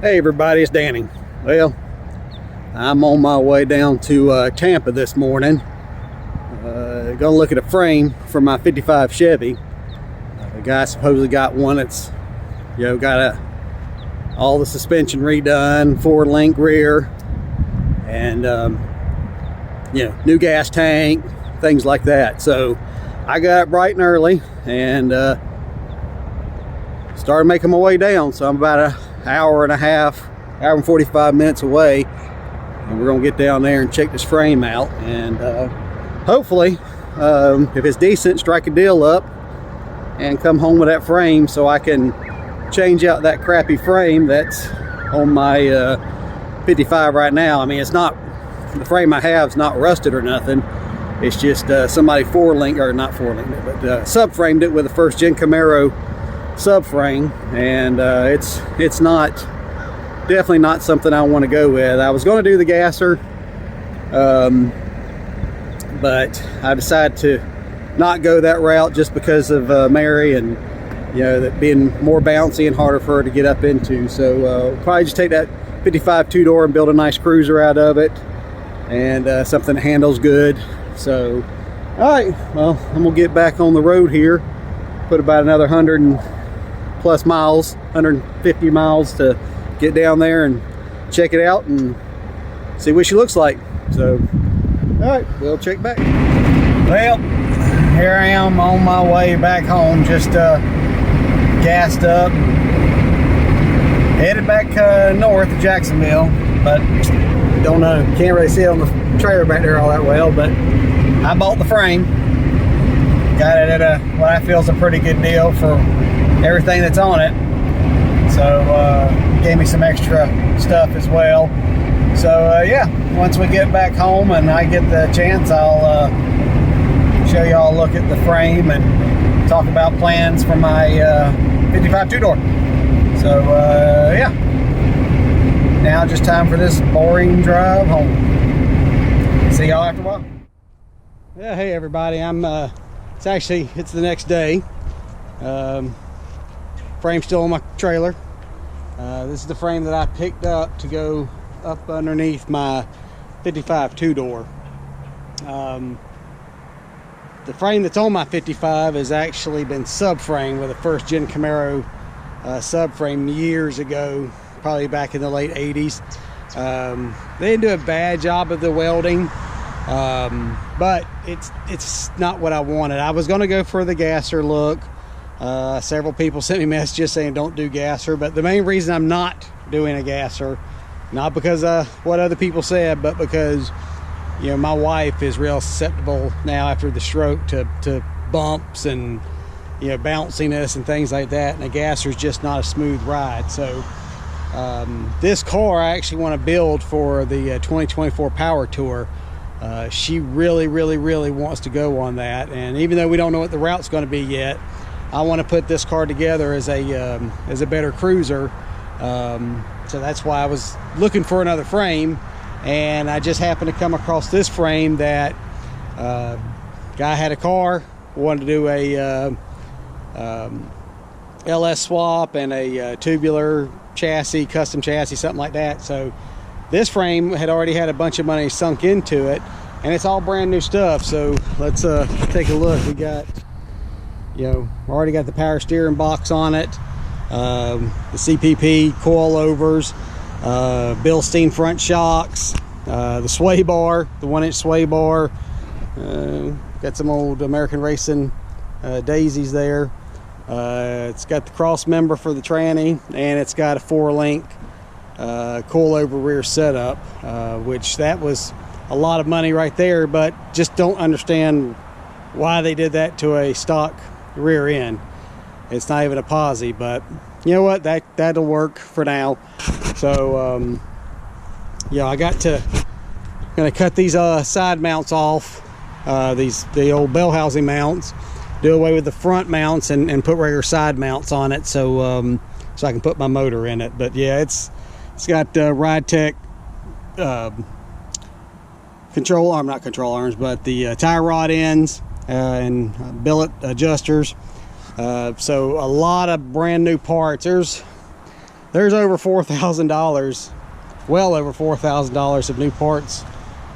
Hey everybody, it's Danny. Well, I'm on my way down to Tampa this morning. Gonna look at a frame for my 55 Chevy. The guy supposedly got one that's, got all the suspension redone, 4-link rear, and new gas tank, things like that. So I got up bright and early and started making my way down. So I'm about an hour and 45 minutes away, and we're gonna get down there and check this frame out, and hopefully if it's decent, strike a deal up and come home with that frame so I can change out that crappy frame that's on my 55 right now. I mean, it's not, the frame I have is not rusted or nothing. It's just somebody subframed it with a first gen Camaro subframe, and it's not, definitely not something I want to go with. I was going to do the gasser, but I decided to not go that route just because of Mary, and that being more bouncy and harder for her to get up into. So probably just take that 55 two-door and build a nice cruiser out of it, and something that handles good. So all right, well, I'm gonna get back on the road here, put about another 150 miles to get down there and check it out and see what she looks like. So all right, we'll check back. Well, here I am on my way back home, just gassed up, headed back north to Jacksonville, but don't know, can't really see it on the trailer back there all that well. But I bought the frame, got it at what I feel is a pretty good deal for everything that's on it. So gave me some extra stuff as well. So yeah, once we get back home and I get the chance, I'll show y'all a look at the frame and talk about plans for my 55 two-door. So yeah, now just time for this boring drive home. See y'all after a while. Yeah, hey everybody, it's the next day. Frame's still on my trailer. This is the frame that I picked up to go up underneath my 55 two-door. The frame that's on my 55 has actually been subframed with a first gen Camaro subframe years ago, probably back in the late 80s. They didn't do a bad job of the welding, but it's not what I wanted. I was going to go for the gasser look. Several people sent me messages saying don't do gasser, but the main reason I'm not doing a gasser, not because of what other people said, but because my wife is real susceptible now after the stroke to bumps and bounciness and things like that, and a gasser is just not a smooth ride. So this car I actually want to build for the 2024 Power Tour. She really wants to go on that, and even though we don't know what the route's going to be yet, I want to put this car together as a better cruiser. So that's why I was looking for another frame, and I just happened to come across this frame that guy had a car, wanted to do a LS swap and a tubular chassis, custom chassis, something like that. So this frame had already had a bunch of money sunk into it, and it's all brand new stuff. So let's take a look. We got already got the power steering box on it, the CPP coilovers, Bilstein front shocks, the sway bar, the 1-inch sway bar, got some old American Racing daisies there. It's got the cross member for the tranny, and it's got a 4-link coilover rear setup, which that was a lot of money right there, but just don't understand why they did that to a stock rear end. It's not even a posi, but you know what, that'll work for now. So I gonna cut these side mounts off, the old bell housing mounts, do away with the front mounts and put regular side mounts on it, so I can put my motor in it. But yeah, it's got RideTech not control arms, but the tie rod ends and billet adjusters. So a lot of brand new parts. There's there's over $4,000, well over $4,000 of new parts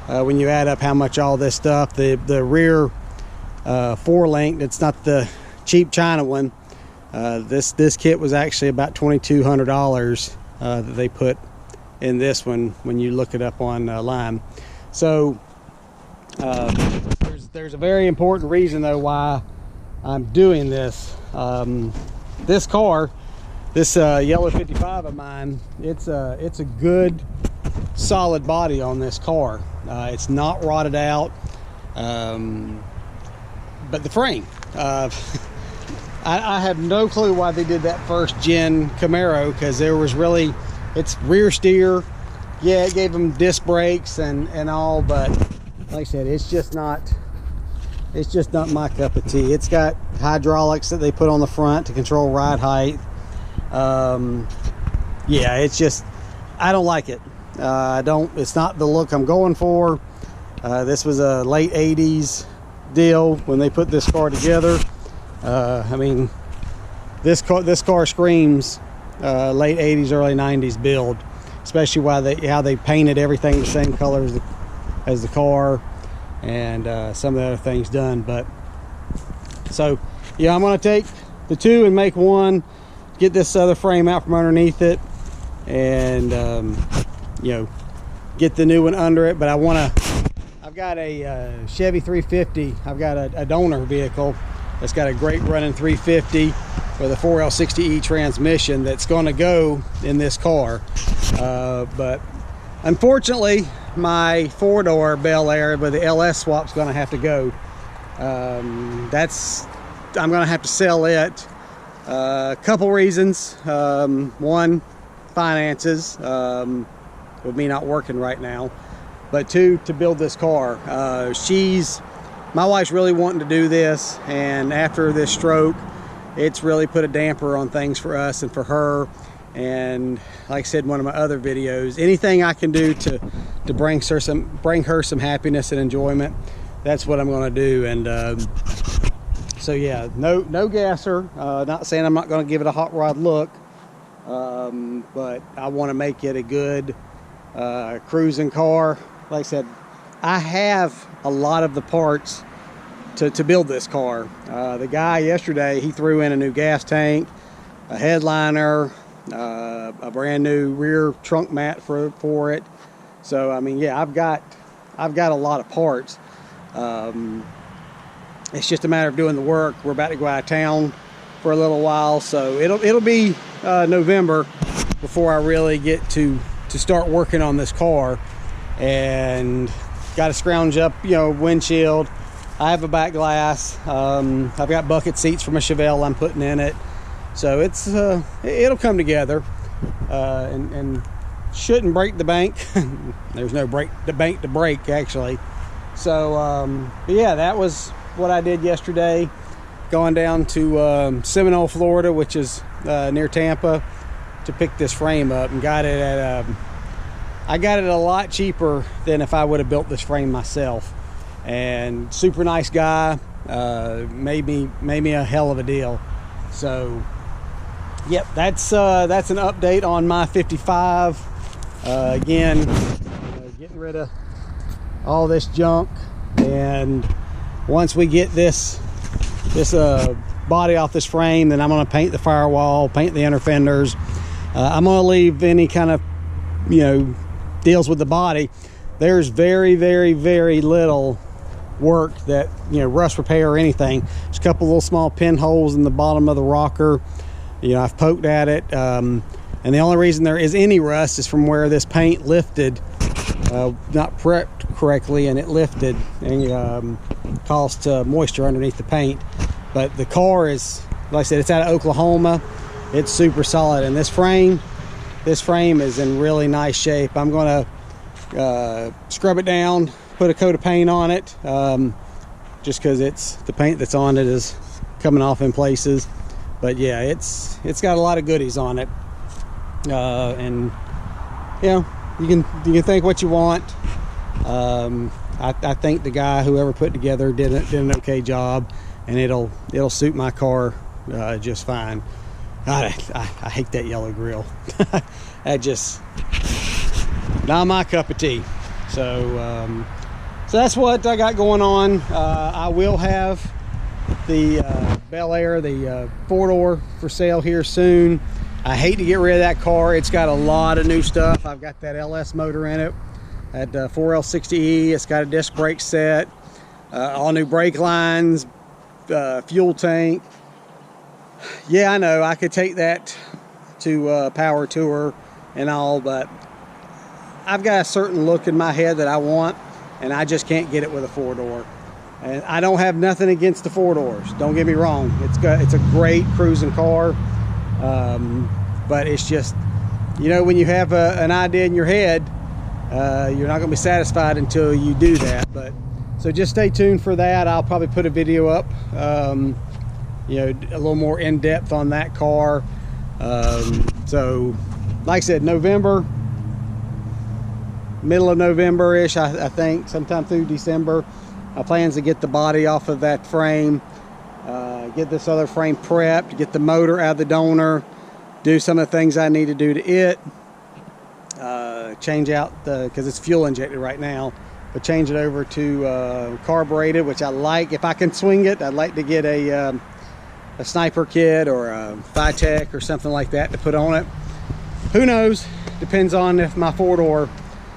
when you add up how much all this stuff. The rear 4-link, it's not the cheap China one. This kit was actually about $2,200 that they put in this one when you look it up online. So there's a very important reason though why I'm doing this. This car, this yellow 55 of mine, it's a good solid body on this car. It's not rotted out, but the frame, I have no clue why they did that first gen Camaro, because there was really, it's rear steer. Yeah, it gave them disc brakes and all, but like I said, it's just not my cup of tea. It's got hydraulics that they put on the front to control ride height. Yeah, it's just, I don't like it. It's not the look I'm going for. This was a late 80s deal when they put this car together. I mean, this car screams late 80s, early 90s build, especially how they painted everything the same color as the car, and some of the other things done. But so yeah, I'm going to take the two and make one, get this other frame out from underneath it, and you know, get the new one under it. But I've got a Chevy 350. I've got a donor vehicle that's got a great running 350 with a 4L60E transmission that's going to go in this car. But unfortunately, my 4-door Bel Air with the LS swap's going to have to go. I'm going to have to sell it. A couple reasons. One, finances, with me not working right now. But two, to build this car. My wife's really wanting to do this, and after this stroke, it's really put a damper on things for us and for her. And like I said in one of my other videos, anything I can do to bring her some happiness and enjoyment, that's what I'm going to do. And so yeah, no gasser. Not saying I'm not going to give it a hot rod look, but I want to make it a good cruising car. Like I said, I have a lot of the parts to build this car. The guy yesterday, he threw in a new gas tank, a headliner, a brand new rear trunk mat for it. So I mean, yeah, I've got a lot of parts. It's just a matter of doing the work. We're about to go out of town for a little while, so it'll be November before I really get to start working on this car. And got to scrounge up, you know, windshield. I have a back glass. I've got bucket seats for my Chevelle I'm putting in it. So it'll come together, and shouldn't break the bank. There's no bank to break, actually. So but yeah, that was what I did yesterday, going down to Seminole, Florida, which is near Tampa, to pick this frame up, and got it at I got it a lot cheaper than if I would have built this frame myself. And super nice guy, made me a hell of a deal. So yep, that's an update on my 55. Again, getting rid of all this junk, and once we get this body off this frame, then I'm going to paint the firewall, paint the inner fenders. I'm going to leave any kind of, you know, deals with the body. There's very, very, very little work that, you know, rust repair or anything. There's a couple little small pinholes in the bottom of the rocker. You know, I've poked at it, and the only reason there is any rust is from where this paint lifted, not prepped correctly, and it lifted and caused moisture underneath the paint. But the car is, like I said, it's out of Oklahoma. It's super solid, and this frame is in really nice shape. I'm going to scrub it down, put a coat of paint on it, just because the paint that's on it is coming off in places. But yeah, it's got a lot of goodies on it, and you know, you can think what you want. I think the guy, whoever put it together, did an okay job, and it'll suit my car just fine. God, I hate that yellow grill. That just not my cup of tea. So that's what I got going on. I will have the Bel Air, the 4-door for sale here soon. I hate to get rid of that car. It's got a lot of new stuff. I've got that LS motor in it at 4L60E. It's got a disc brake set, all new brake lines, fuel tank. Yeah, I know I could take that to Power Tour and all, but I've got a certain look in my head that I want, and I just can't get it with a 4-door. And I don't have nothing against the 4-doors. Don't get me wrong. It's a great cruising car, but it's just, you know, when you have an idea in your head, you're not going to be satisfied until you do that. But so just stay tuned for that. I'll probably put a video up, you know, a little more in depth on that car. So, like I said, November. Middle of November-ish, I think, sometime through December. My plans to get the body off of that frame, get this other frame prepped, get the motor out of the donor, do some of the things I need to do to it, change out because it's fuel injected right now, but change it over to carbureted, which I like. If I can swing it, I'd like to get a sniper kit or a Vitec or something like that to put on it. Who knows? Depends on if my 4-door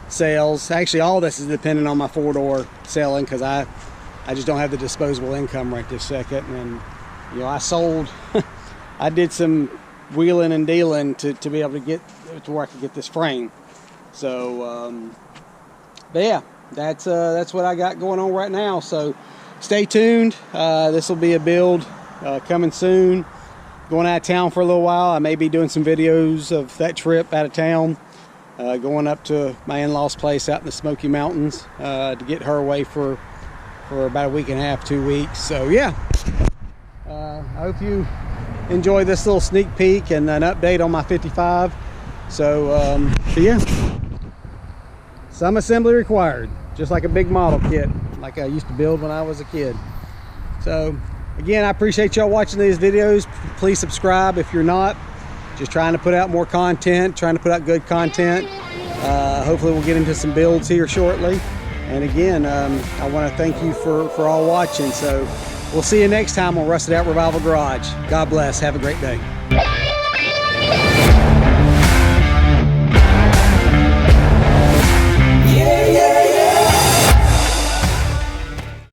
sales. Actually, all this is dependent on my 4-door selling, because I just don't have the disposable income right this second. And you know, I sold I did some wheeling and dealing to be able to get to where I could get this frame. So but yeah, that's what I got going on right now. So stay tuned. This will be a build coming soon. Going out of town for a little while. I may be doing some videos of that trip out of town. Going up to my in-laws' place out in the Smoky Mountains to get her away for about a week and a half, 2 weeks. So yeah, I hope you enjoy this little sneak peek and an update on my 55. So yeah, some assembly required, just like a big model kit like I used to build when I was a kid. So again, I appreciate y'all watching these videos. Please subscribe if you're not. Just trying to put out more content, trying to put out good content. Hopefully we'll get into some builds here shortly. And again, I want to thank you for all watching. So we'll see you next time on Rusted Out Revival Garage. God bless. Have a great day.